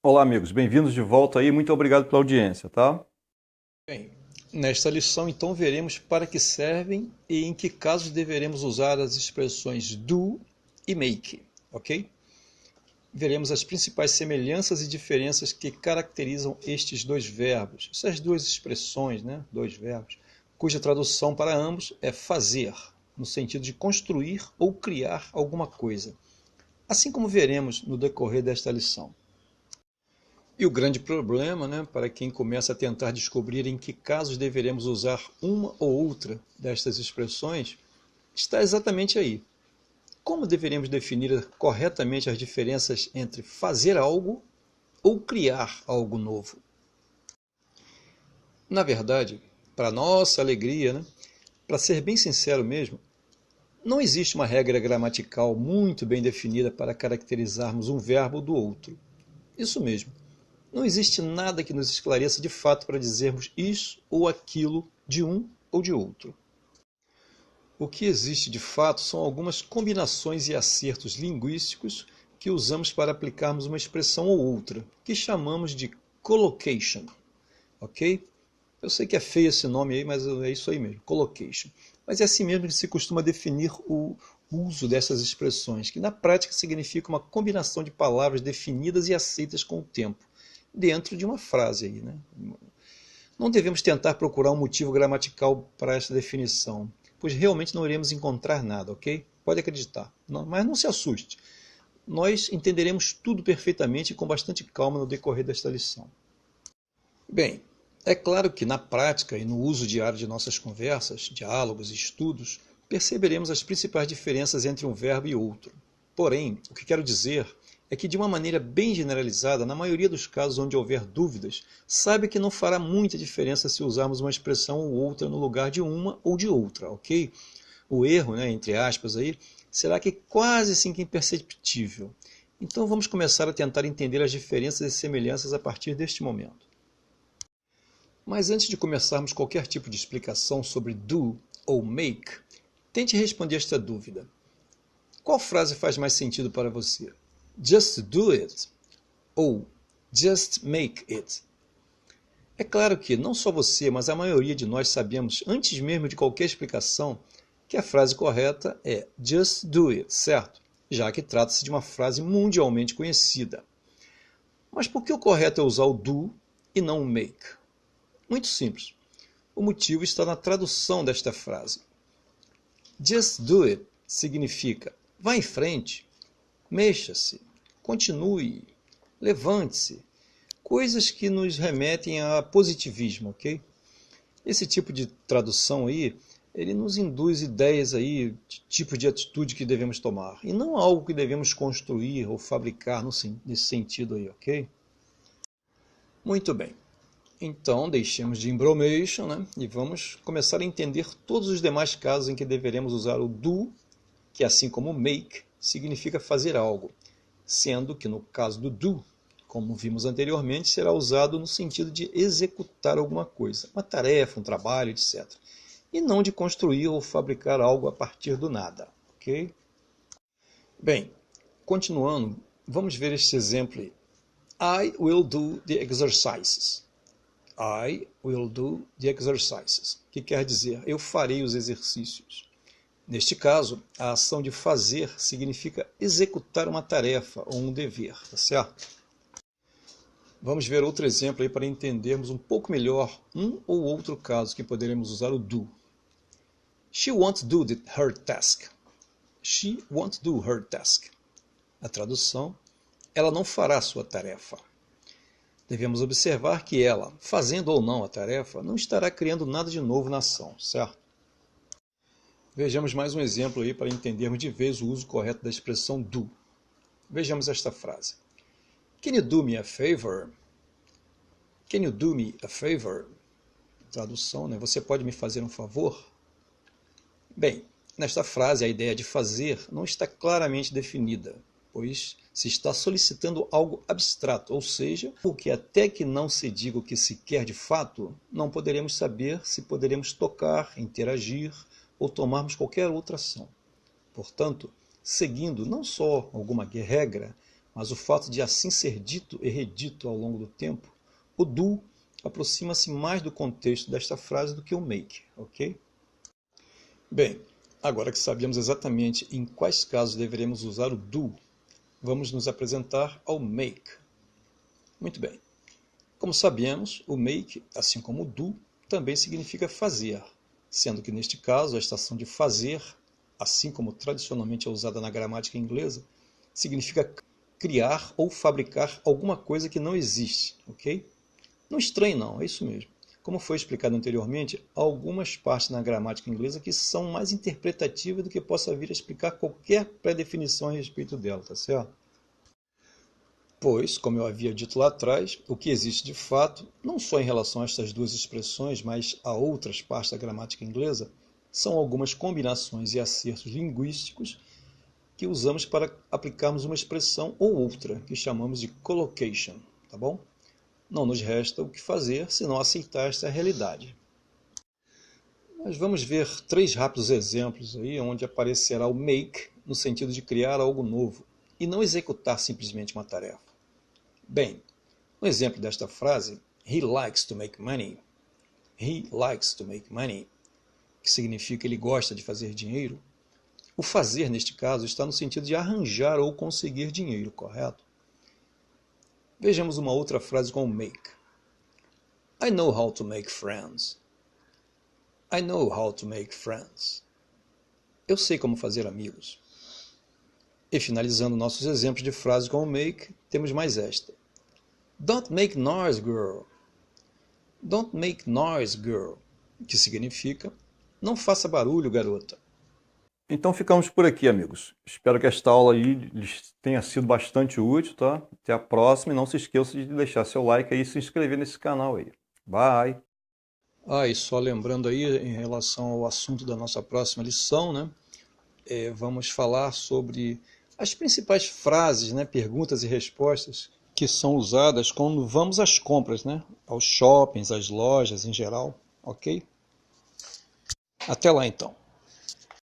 Olá, amigos, bem-vindos de volta aí, muito obrigado pela audiência, tá? Bem, nesta lição então veremos para que servem e em que casos deveremos usar as expressões do e make, ok? Veremos as principais semelhanças e diferenças que caracterizam estes dois verbos, essas duas expressões, né? Dois verbos, cuja tradução para ambos é fazer, no sentido de construir ou criar alguma coisa, assim como veremos no decorrer desta lição. E o grande problema, né, para quem começa a tentar descobrir em que casos deveremos usar uma ou outra destas expressões, está exatamente aí. Como deveremos definir corretamente as diferenças entre fazer algo ou criar algo novo? Na verdade, para nossa alegria, né, para ser bem sincero mesmo, não existe uma regra gramatical muito bem definida para caracterizarmos um verbo do outro. Isso mesmo. Não existe nada que nos esclareça de fato para dizermos isso ou aquilo de um ou de outro. O que existe de fato são algumas combinações e acertos linguísticos que usamos para aplicarmos uma expressão ou outra, que chamamos de collocation, ok? Eu sei que é feio esse nome aí, mas é isso aí mesmo, collocation. Mas é assim mesmo que se costuma definir o uso dessas expressões, que na prática significa uma combinação de palavras definidas e aceitas com o tempo, dentro de uma frase aí, né? Não devemos tentar procurar um motivo gramatical para esta definição, pois realmente não iremos encontrar nada, ok? Pode acreditar. Não, mas não se assuste. Nós entenderemos tudo perfeitamente e com bastante calma no decorrer desta lição. Bem, é claro que na prática e no uso diário de nossas conversas, diálogos e estudos, perceberemos as principais diferenças entre um verbo e outro. Porém, o que quero dizer é que, de uma maneira bem generalizada, na maioria dos casos onde houver dúvidas, saiba que não fará muita diferença se usarmos uma expressão ou outra no lugar de uma ou de outra, ok? O erro, né, entre aspas, aí, será que quase assim que imperceptível. Então vamos começar a tentar entender as diferenças e semelhanças a partir deste momento. Mas antes de começarmos qualquer tipo de explicação sobre do ou make, tente responder esta dúvida. Qual frase faz mais sentido para você? Just do it ou just make it? É claro que não só você, mas a maioria de nós sabemos, antes mesmo de qualquer explicação, que a frase correta é just do it, certo? Já que trata-se de uma frase mundialmente conhecida. Mas por que o correto é usar o do e não o make? Muito simples. O motivo está na tradução desta frase. Just do it significa vá em frente, mexa-se, continue, levante-se. Coisas que nos remetem a positivismo, ok? Esse tipo de tradução aí, ele nos induz ideias aí de tipo de atitude que devemos tomar, e não algo que devemos construir ou fabricar nesse sentido aí, ok? Muito bem. Então, deixemos de embromation, né? E vamos começar a entender todos os demais casos em que deveremos usar o do, que assim como make, significa fazer algo, sendo que no caso do do, como vimos anteriormente, será usado no sentido de executar alguma coisa, uma tarefa, um trabalho, etc. E não de construir ou fabricar algo a partir do nada, ok? Bem, continuando, vamos ver este exemplo aí. I will do the exercises. I will do the exercises, que quer dizer eu farei os exercícios. Neste caso, a ação de fazer significa executar uma tarefa ou um dever, tá certo? Vamos ver outro exemplo aí para entendermos um pouco melhor um ou outro caso que poderemos usar o do. She won't do her task. She won't do her task. A tradução, ela não fará sua tarefa. Devemos observar que ela, fazendo ou não a tarefa, não estará criando nada de novo na ação, certo? Vejamos mais um exemplo aí para entendermos de vez o uso correto da expressão do. Vejamos esta frase. Can you do me a favor? Can you do me a favor? Tradução, né? Você pode me fazer um favor? Bem, nesta frase a ideia de fazer não está claramente definida, pois se está solicitando algo abstrato, ou seja, o que até que não se diga o que se quer de fato, não poderemos saber se poderemos tocar, interagir ou tomarmos qualquer outra ação. Portanto, seguindo não só alguma regra, mas o fato de assim ser dito e redito ao longo do tempo, o do aproxima-se mais do contexto desta frase do que o make, ok? Bem, agora que sabemos exatamente em quais casos deveremos usar o do, vamos nos apresentar ao make. Muito bem. Como sabemos, o make, assim como o do, também significa fazer, sendo que neste caso a extração de fazer, assim como tradicionalmente é usada na gramática inglesa, significa criar ou fabricar alguma coisa que não existe, ok? Não estranhe não, é isso mesmo. Como foi explicado anteriormente, há algumas partes na gramática inglesa que são mais interpretativas do que possa vir a explicar qualquer pré-definição a respeito dela, tá certo? Pois, como eu havia dito lá atrás, o que existe de fato, não só em relação a estas duas expressões, mas a outras partes da gramática inglesa, são algumas combinações e acertos linguísticos que usamos para aplicarmos uma expressão ou outra, que chamamos de collocation, tá bom? Não nos resta o que fazer senão aceitar esta realidade. Mas vamos ver 3 rápidos exemplos aí onde aparecerá o make no sentido de criar algo novo e não executar simplesmente uma tarefa. Bem, no exemplo desta frase, he likes to make money. He likes to make money, que significa ele gosta de fazer dinheiro. O fazer, neste caso, está no sentido de arranjar ou conseguir dinheiro, correto? Vejamos uma outra frase com o make. I know how to make friends. I know how to make friends. Eu sei como fazer amigos. E finalizando nossos exemplos de frases com o make, temos mais esta. Don't make noise, girl. Don't make noise, girl. Que significa, não faça barulho, garota. Então ficamos por aqui, amigos. Espero que esta aula aí lhes tenha sido bastante útil, tá? Até a próxima e não se esqueça de deixar seu like aí e se inscrever nesse canal aí. Bye! E só lembrando aí, em relação ao assunto da nossa próxima lição, né? Vamos falar sobre as principais frases, né? Perguntas e respostas que são usadas quando vamos às compras, né? Aos shoppings, às lojas em geral, ok? Até lá então.